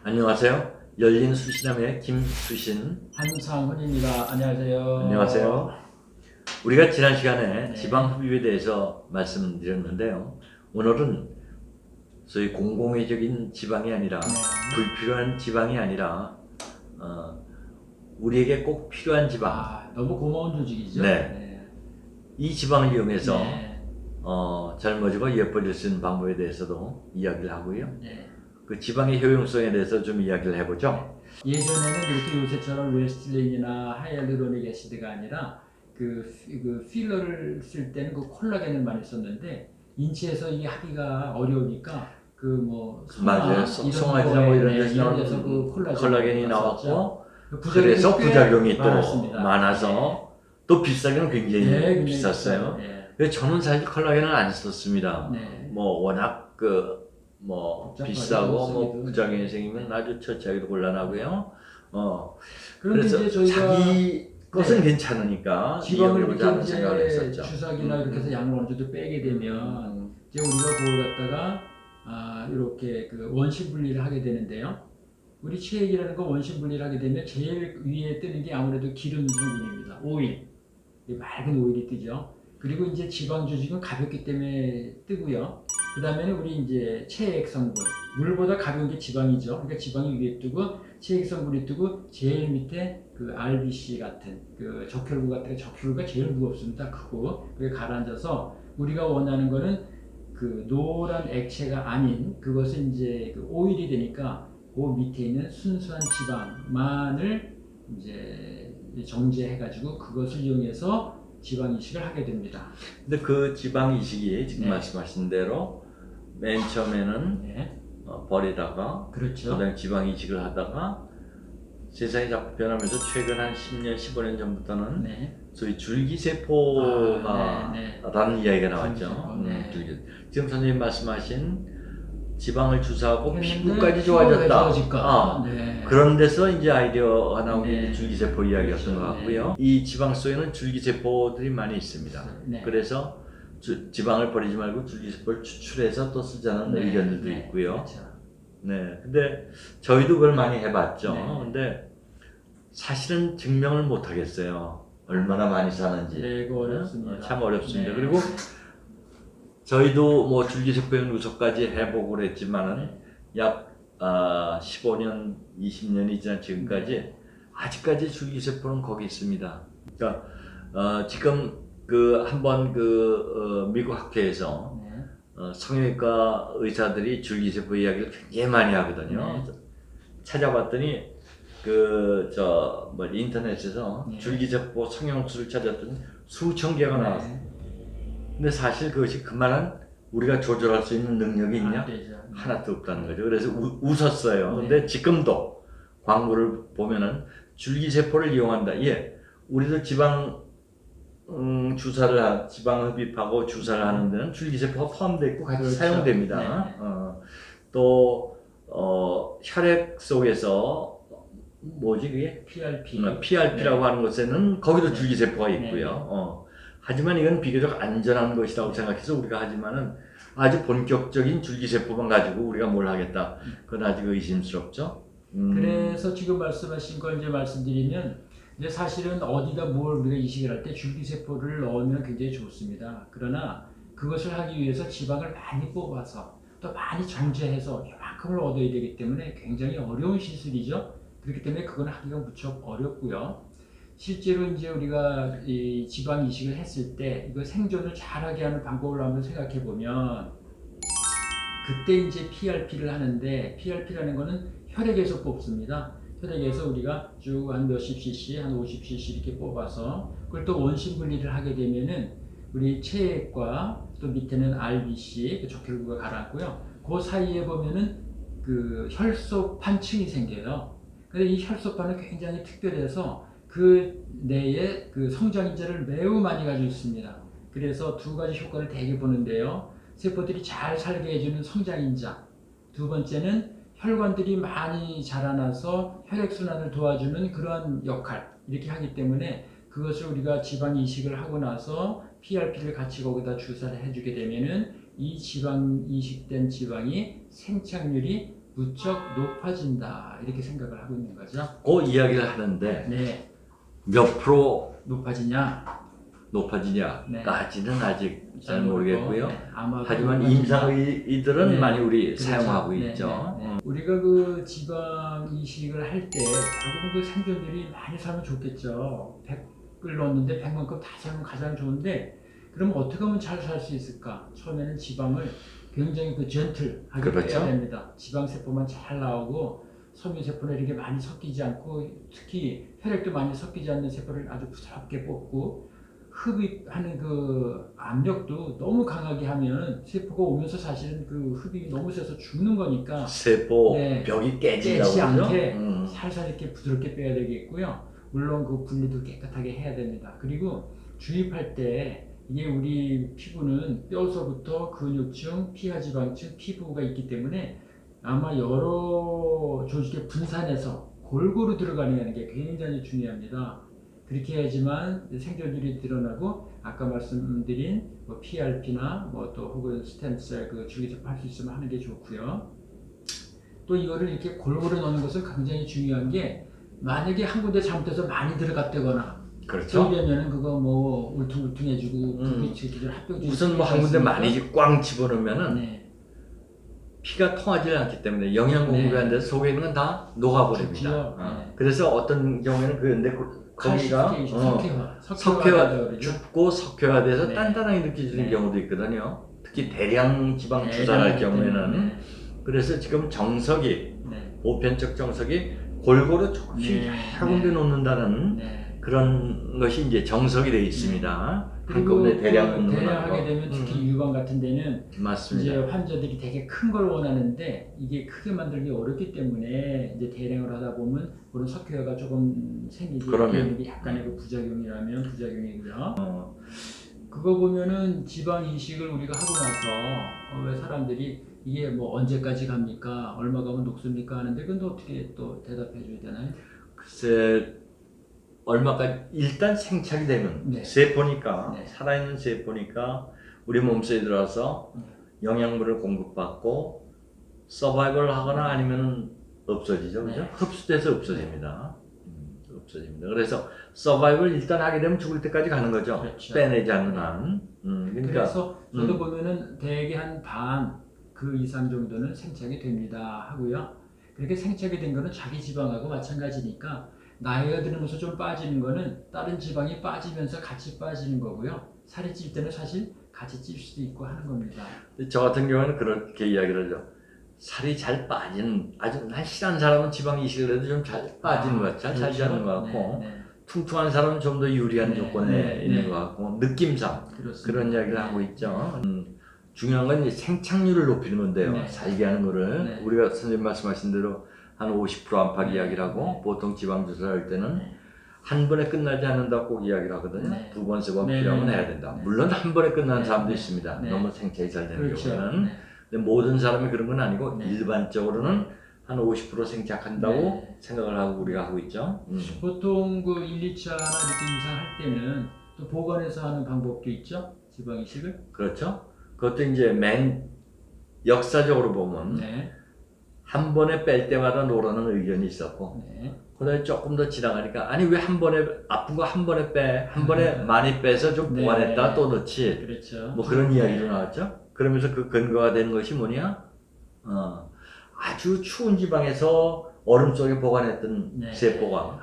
안녕하세요. 열린 수신함의 김수신. 한상훈입니다. 안녕하세요. 안녕하세요. 우리가 지난 시간에 네. 지방 흡입에 대해서 말씀드렸는데요. 오늘은 소위 공공의적인 지방이 아니라 네. 불필요한 지방이 아니라 우리에게 꼭 필요한 지방. 너무 고마운 조직이죠. 네. 이 지방을 이용해서 네. 젊어지고 예뻐질 수 있는 방법에 대해서도 이야기를 하고요. 네. 그 지방의 효용성에 대해서 좀 이야기를 해보죠. 예전에는 이렇게 요새처럼 레스틸린이나 하이알루로닉 애시드가 아니라 그 필러를 쓸 때는 그 콜라겐을 많이 썼는데 인체에서 이게 하기가 어려우니까 그 뭐 맞아요. 송화지나 뭐 이런 데서 그 콜라겐이 나왔고 부작용이 그래서 꽤 부작용이 또 많았습니다. 많아서 또 비싸기는 굉장히 굉장히 비쌌어요. 네. 그래서 저는 사실 콜라겐을 안 썼습니다. 네. 뭐 워낙 뭐 복잡하게 비싸고 뭐 쓰기도. 부작용이 생기면 아주 처치하기도 곤란하고요. 그런데 그래서 이제 저희가 자기 것은 괜찮으니까 지방을 이용해보자 하는 생각을 이렇게 했었죠. 주사기나 이렇게 해서 양을 어느 정도 빼게 되면 이제 우리가 그걸 갖다가 이렇게 그 원심 분리를 하게 되는데요. 우리 체액이라는 거 원심 분리를 하게 되면 제일 위에 뜨는 게 아무래도 기름 성분입니다. 오일, 이 맑은 오일이 뜨죠. 그리고 이제 지방 조직은 가볍기 때문에 뜨고요. 그 다음에는 우리 이제 체액 성분, 물보다 가벼운 게 지방이죠. 그러니까 지방이 위에 뜨고 체액 성분이 뜨고 제일 밑에 그 RBC 같은 그 적혈구 같은 적혈구가 제일 무겁습니다. 크고 그게 가라앉아서 우리가 원하는 거는 그 노란 액체가 아닌 그것은 이제 그 오일이 되니까 그 밑에 있는 순수한 지방만을 이제 정제해가지고 그것을 이용해서 지방 이식을 하게 됩니다. 근데 그 지방 이식이 지금 네. 말씀하신 대로 맨 처음에는 네, 버리다가 그렇죠. 그다음에 지방 이식을 하다가 세상이 자꾸 변하면서 최근 한 10년, 15년 전부터는 네, 소위 줄기세포가 네. 라는 이야기가 나왔죠. 줄기세포, 네. 지금 선생님 말씀하신 지방을 주사하고 했는데 피부까지 피부가 좋아졌다. 좋아질까? 네. 그런 데서 이제 아이디어가 나온 게 네. 줄기세포 이야기였던 그렇죠. 것 같고요. 이 지방 속에는 줄기세포들이 많이 있습니다. 네. 그래서 지방을 버리지 말고 줄기세포를 추출해서 또 쓰자는 네. 의견들도 네. 있고요. 그렇죠. 네, 근데 저희도 그걸 많이 해봤죠. 네. 근데 사실은 증명을 못 하겠어요. 얼마나 많이 사는지. 네, 이거 어렵습니다. 참 어렵습니다. 네. 그리고 저희도 뭐 줄기세포 연구소까지 해보고 그랬지만은 약 15년, 20년이 지난 지금까지 아직까지 줄기세포는 거기 있습니다. 그러니까 지금 그 한번 미국 학회에서 네. 성형외과 의사들이 줄기세포 이야기를 굉장히 많이 하거든요. 네. 찾아봤더니 인터넷에서 네. 줄기세포 성형수를 찾았더니 수천 개가 나왔어요. 네. 근데 사실 그것이 그만한 우리가 조절할 수 있는 능력이 있냐? 되죠. 하나도 없다는 거죠. 그래서 웃었어요. 네. 근데 지금도 광고를 보면은 줄기세포를 이용한다. 예, 우리도 지방 지방 흡입하고 주사를 하는 데는 줄기세포가 포함되어 있고 같이 그렇죠. 사용됩니다. 네. 또 혈액 속에서 뭐지 그게? PRP라고 하는 것에는 거기도 줄기세포가 있고요. 하지만 이건 비교적 안전한 것이라고 생각해서 우리가 하지만은 아주 본격적인 줄기세포만 가지고 우리가 뭘 하겠다. 그건 아직 의심스럽죠. 그래서 지금 말씀하신 걸 이제 말씀드리면 이제 사실은 어디다 뭘 우리가 이식을 할 때 줄기세포를 넣으면 굉장히 좋습니다. 그러나 그것을 하기 위해서 지방을 많이 뽑아서 또 많이 정제해서 이만큼을 얻어야 되기 때문에 굉장히 어려운 시술이죠. 그렇기 때문에 그건 하기가 무척 어렵고요. 실제로 이제 우리가 이 지방 이식을 했을 때 이거 생존을 잘하게 하는 방법을 한번 생각해 보면 그때 이제 PRP를 하는데 PRP라는 거는 혈액에서 뽑습니다. 혈액에서 우리가 쭉 한 몇십 cc, 한 50cc 이렇게 뽑아서 그걸 또 원심 분리를 하게 되면은 우리 체액과 또 밑에는 RBC, 그 적혈구가 가라앉고요. 그 사이에 보면은 그 혈소판층이 생겨요. 근데 이 혈소판은 굉장히 특별해서 그 내에 그 성장인자를 매우 많이 가지고 있습니다. 그래서 두 가지 효과를 대개 보는데요. 세포들이 잘 살게 해주는 성장인자. 두 번째는 혈관들이 많이 자라나서 혈액순환을 도와주는 그러한 역할. 이렇게 하기 때문에 그것을 우리가 지방 이식을 하고 나서 PRP를 같이 거기다 주사를 해주게 되면은 이 지방 이식된 지방이 생착률이 무척 높아진다 이렇게 생각을 하고 있는 거죠. 그 이야기를 하는데 네, 몇 프로 높아지냐? 높아지냐까지는 아직 잘 잘 모르겠고요. 네, 아마도 하지만 높아진다. 임상의들은 네, 많이 우리 그렇죠. 사용하고 네, 있죠. 네, 네. 우리가 그 지방 이식을 할 때 결국은 그 생존들이 많이 살면 좋겠죠. 100을 넣었는데 100만큼 다 살면 가장 좋은데 그럼 어떻게 하면 잘 살 수 있을까? 처음에는 지방을 굉장히 그 젠틀하게 그렇죠. 빼야 됩니다. 지방 세포만 잘 나오고 섬유 세포는 이렇게 많이 섞이지 않고 특히 혈액도 많이 섞이지 않는 세포를 아주 부드럽게 뽑고 흡입하는 그 압력도 너무 강하게 하면 세포가 오면서 사실은 그 흡입이 너무 세서 죽는 거니까 세포 네. 벽이 깨진다고 깨지 그러죠. 않게 살살 이렇게 부드럽게 빼야 되겠고요. 물론 그 분리도 깨끗하게 해야 됩니다. 그리고 주입할 때 이게 우리 피부는 뼈서부터 근육층, 피하지방층, 피부가 있기 때문에 아마 여러 조직에 분산해서 골고루 들어가는 게 굉장히 중요합니다. 그렇게 해야지만 생존율이 드러나고 아까 말씀드린 뭐 PRP나 뭐 또 혹은 스템셀 그 줄기세포 할 수 있으면 하는 게 좋고요. 또 이거를 이렇게 골고루 넣는 것은 굉장히 중요한 게 만약에 한 군데 잘못해서 많이 들어갔다거나 그렇죠. 그러면은 그거 뭐 울퉁불퉁해지고 부비치기를 합병 우선 뭐 한 군데 많이 꽝 집어넣으면은 네. 피가 통하지 않기 때문에 영양 공급이 네. 안 돼서 속에 있는 건 다 녹아버립니다. 죽지요. 네. 그래서 어떤 경우에는 그런데 거기가 석회화 죽고 석회화돼서 네. 단단하게 느껴지는 네. 경우도 있거든요. 특히 대량 지방 주사할 경우에는 그래서 지금 정석이 보편적 정석이 골고루 조금씩 한 군데 놓는다는 그런 것이 이제 정석이 되어 있습니다. 그리고 한꺼번에 대량 놓는 대량하게 되면 특히 유방 같은 데는 맞습니다. 이제 환자들이 되게 큰 걸 원하는데 이게 크게 만들기 어렵기 때문에 이제 대량으로 하다 보면 그런 석회화가 조금 생기게 되는 게 약간의 그 부작용이라면 부작용이고요. 그거 보면은 지방 이식을 우리가 하고 나서 왜 사람들이 이게 뭐 언제까지 갑니까? 얼마 가면 녹습니까? 하는데 그건 또 어떻게 또 대답해 줘야 되나요? 글쎄 얼마까지 일단 생착이 되면 세포니까 살아있는 세포니까 우리 몸속에 들어와서 영양분을 공급받고 서바이벌 하거나 아니면 없어지죠, 그죠? 흡수돼서 없어집니다. 없어집니다. 그래서 서바이벌 일단 하게 되면 죽을 때까지 가는 거죠. 그렇죠. 빼내지 않는 한. 그러니까 그래서 저도 보면은 대개 한 반 그 이상 정도는 생착이 됩니다 하고요. 그렇게 생착이 된 거는 자기 지방하고 마찬가지니까 나이가 들면서 좀 빠지는 거는 다른 지방이 빠지면서 같이 빠지는 거고요. 살이 찔 때는 사실 같이 찔 수도 있고 하는 겁니다. 저 같은 경우는 그렇게 이야기를 하죠. 살이 잘 빠지는 아주 날씬한 사람은 지방 이식을 해도 좀 잘 빠지는 것 같고 잘 살지 않는 것 같고 퉁퉁한 사람은 좀 더 유리한 조건에 있는 것 같고 느낌상 그런 이야기를 하고 있죠. 중요한 건 이제 생착률을 높이는 건데요. 살게 하는 거를 우리가 선생님 말씀하신 대로 한 50% 안팎 이야기를 하고 보통 지방 조사를 할 때는 한 번에 끝나지 않는다고 꼭 이야기를 하거든요. 두 번, 세 번 필요하면 해야 된다. 물론 한 번에 끝나는 사람도 있습니다. 너무 생착이 잘 되는 경우는. 근데 모든 사람이 그런 건 아니고 일반적으로는 한 50% 생착한다고 생각을 하고 우리가 하고 있죠. 보통 그 1, 2차나 이렇게 이상할 때는 또 보관해서 하는 방법도 있죠. 지방 이식을. 그렇죠. 그것도 이제 역사적으로 보면 한 번에 뺄 때마다 노라는 의견이 있었고 그다음에 조금 더 지나가니까 아니 왜 한 번에 아픈 거 한 번에 빼 한 번에 많이 빼서 좀 보관했다 또 넣지 그렇죠. 뭐 그런 이야기도 나왔죠. 그러면서 그 근거가 되는 것이 뭐냐 아주 추운 지방에서 얼음 속에 보관했던 세포가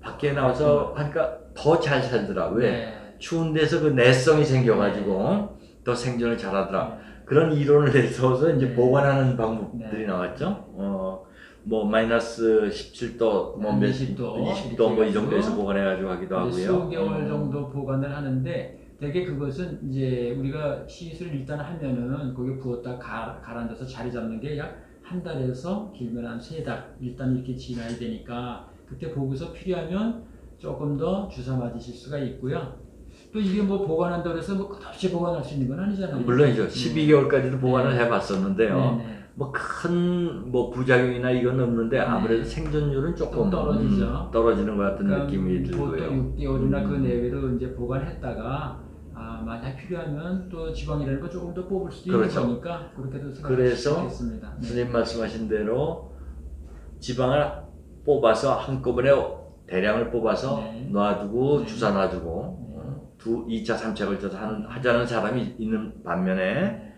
밖에 나와서 하니까 더 잘 살더라. 왜 추운 데서 그 내성이 생겨가지고 더 생존을 잘하더라. 그런 이론을 내세워서 이제 보관하는 방법들이 나왔죠. 뭐 마이너스 17도, 뭐 20도 뭐 이 정도에서 보관해가지고 하기도 하고요. 수개월 정도 보관을 하는데 되게 그것은 이제 우리가 시술을 일단 하면은 거기에 부었다 가라앉아서 자리 잡는 게 약 한 달에서 길면 한 3달 일단 이렇게 지나야 되니까 그때 보고서 필요하면 조금 더 주사 맞으실 수가 있고요. 또 이게 뭐 보관한다고 해서 뭐 끝없이 보관할 수 있는 건 아니잖아요. 물론이죠. 12개월까지도 보관을 해봤었는데요. 뭐 큰 뭐 부작용이나 이건 없는데 아무래도 생존율은 조금 떨어지죠. 떨어지는 것 같은 그러니까 느낌이 들고요. 보통 6개월이나 그 내외로 이제 보관했다가 만약 필요하면 또 지방이라는 거 조금 더 뽑을 수도 그렇죠. 있는 거니까 그렇게도 그래서 생각하겠습니다. 네. 선생님 말씀하신 대로 지방을 뽑아서 한꺼번에 대량을 뽑아서 네. 놔두고 네. 주사 놔주고 2차, 3차 걸쳐서 하자는 사람이 있는 반면에 네.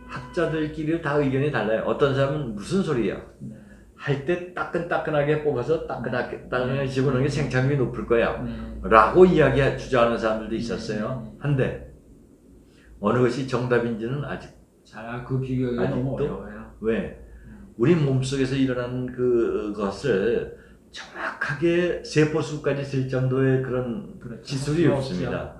학자들끼리 다 의견이 달라요. 어떤 사람은 무슨 소리야? 네. 할 때 따끈따끈하게 뽑아서 따끈하게 네. 집어넣는 게 생산력이 높을 거야. 네. 라고 주장하는 사람들도 있었어요. 네. 한데 어느 것이 정답인지는 아직 자, 그 비교가 너무 아직도? 어려워요. 왜? 우리 몸속에서 일어나는 그것을 정확하게 세포수까지 쓸 정도의 그런 그렇죠. 기술이 없죠. 없습니다.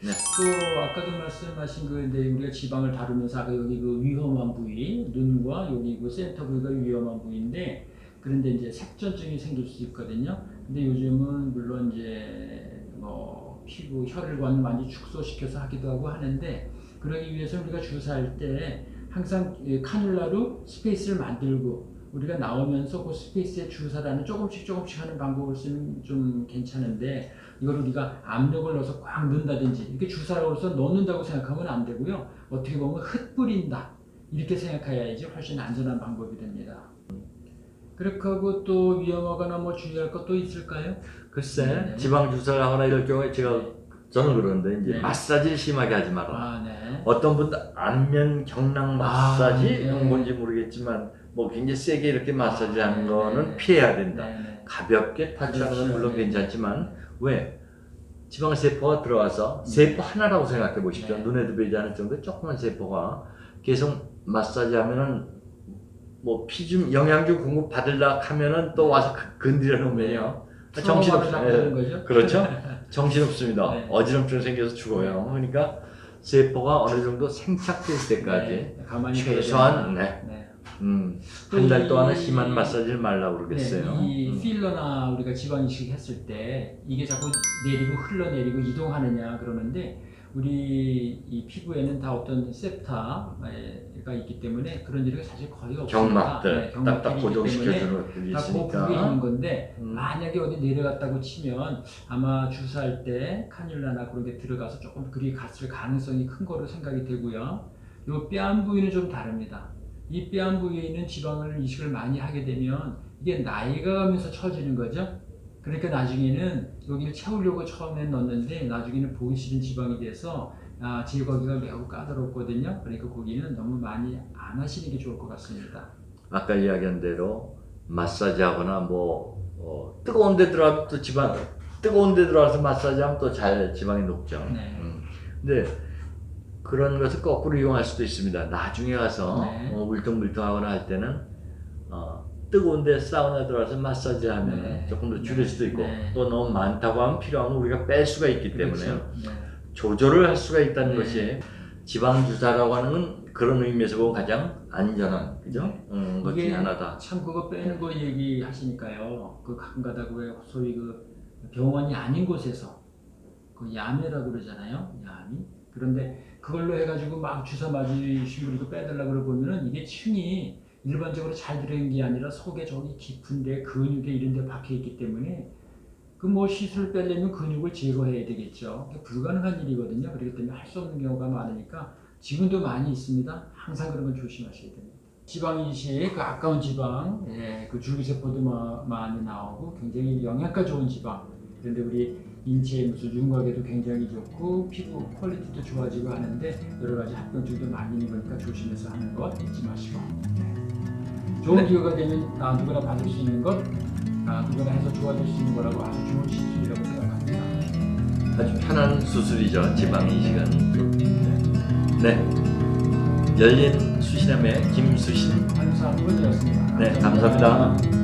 네. 또 아까도 말씀하신 그 이제 우리가 지방을 다루면서 아까 여기 그 위험한 부위, 눈과 여기 그 센터 부위가 위험한 부위인데 그런데 이제 색전증이 생길 수 있거든요. 근데 요즘은 물론 이제 뭐 피부, 혈관을 많이 축소시켜서 하기도 하고 하는데 그러기 위해서 우리가 주사할 때 항상 카눌라로 스페이스를 만들고 우리가 나오면서 그 스페이스에 주사라는 조금씩 하는 방법을 쓰면 좀 괜찮은데 이걸 우리가 압력을 넣어서 꽉 넣는다든지 이렇게 주사로 해서 넣는다고 생각하면 안 되고요. 어떻게 보면 흩뿌린다 이렇게 생각해야지 훨씬 안전한 방법이 됩니다. 그렇게 하고 또 위험하거나 뭐 주의할 것도 있을까요? 글쎄 네. 지방 주사를 하거나 이럴 경우에 저는 그러는데 이제 네. 마사지를 심하게 하지 마라. 아, 네. 어떤 분들 안면 경락 마사지 네. 뭔지 모르겠지만 뭐 굉장히 세게 이렇게 마사지하는 네. 거는 피해야 된다. 네, 네. 가볍게 타치하는 건 그렇죠. 물론 네. 괜찮지만 왜? 지방 세포가 들어와서 세포 하나라고 생각해 보십시오. 네. 눈에도 보이지 않을 정도의 조그만 세포가 계속 마사지하면은 뭐 피 좀 영양주 공급 받으려 하면은 또 와서 건드려 놓으면요. 정신없는 거죠? 그렇죠? 정신없습니다. 네. 어지럼증 생겨서 죽어요. 그러니까 세포가 어느 정도 생착될 때까지 네, 가만히 최소한 네. 네. 한 달 동안은 이- 심한 마사지를 말라고 그러겠어요. 네, 이 필러나 우리가 지방 이식 했을 때 이게 자꾸 내리고 흘러내리고 이동하느냐 그러는데 우리 이 피부에는 다 어떤 세프타가 있기 때문에 그런 일이 사실 거의 없습니다. 경막들 딱딱 경막들이 있기 고정시켜주는 때문에 것들이 다 그 부위에 있는 있으니까. 건데 만약에 어디 내려갔다고 치면 아마 주사할 때 카뉼라나 그런 게 들어가서 조금 그리 갔을 가능성이 큰 거로 생각이 되고요. 요 뺨 부위는 좀 다릅니다. 이 뺨 부위에 있는 지방을 이식을 많이 하게 되면 이게 나이가 가면서 처지는 거죠. 그러니까 나중에는 여기를 채우려고 처음엔 넣었는데 나중에는 보기 싫은 지방이 돼서 제거하기가 매우 까다롭거든요. 그러니까 거기는 너무 많이 안 하시는 게 좋을 것 같습니다. 아까 이야기한 대로 마사지하거나 뜨거운 데 들어가면 또 뜨거운 데 들어가서 마사지하면 또 잘 지방이 녹죠. 네. 근데 그런 것을 거꾸로 이용할 수도 있습니다. 나중에 가서 네. 울퉁불퉁하거나 할 때는 뜨거운데 사우나 들어가서 마사지하면 네. 조금 더 줄일 수도 있고 네. 또 너무 많다고 하면 필요하면 우리가 뺄 수가 있기 때문에 그렇죠. 네. 조절을 할 수가 있다는 네. 것이 지방 주사라고 하는 건 그런 의미에서 보면 가장 안전한 그죠? 것 중에 이게 하나다. 참 그거 빼는 거 얘기하시니까요. 그 가끔가다 그 소위 그 병원이 아닌 곳에서 그 야매라고 그러잖아요. 야미. 그런데 그걸로 해가지고 막 주사 맞으신 분이 그 빼달라고 그러면은 이게 층이 일반적으로 잘 들어있는 게 아니라 속에 저기 깊은데 근육에 이런 데 박혀 있기 때문에 그 뭐 시술을 빼려면 근육을 제거해야 되겠죠. 그게 불가능한 일이거든요. 그렇기 때문에 할 수 없는 경우가 많으니까 지금도 많이 있습니다. 항상 그런 건 조심하셔야 됩니다. 지방 이식, 그 아까운 지방, 그 줄기세포도 많이 나오고 굉장히 영양가 좋은 지방. 그런데 우리 인체의 무슨 윤곽에도 굉장히 좋고 피부 퀄리티도 좋아지고 하는데 여러 가지 합병증도 많이 있는 거니까 조심해서 하는 것 잊지 마시고. 좋은 기회가 되면 누구나 받을 수 있는 것, 누구나 해서 좋아질 수 있는 거라고 아주 좋은 시술이라고 생각합니다. 아주 편한 수술이죠. 지방 이식은. 네. 열린 수신함의 김수신. 한의사 한분이었습니다. 네, 감사합니다.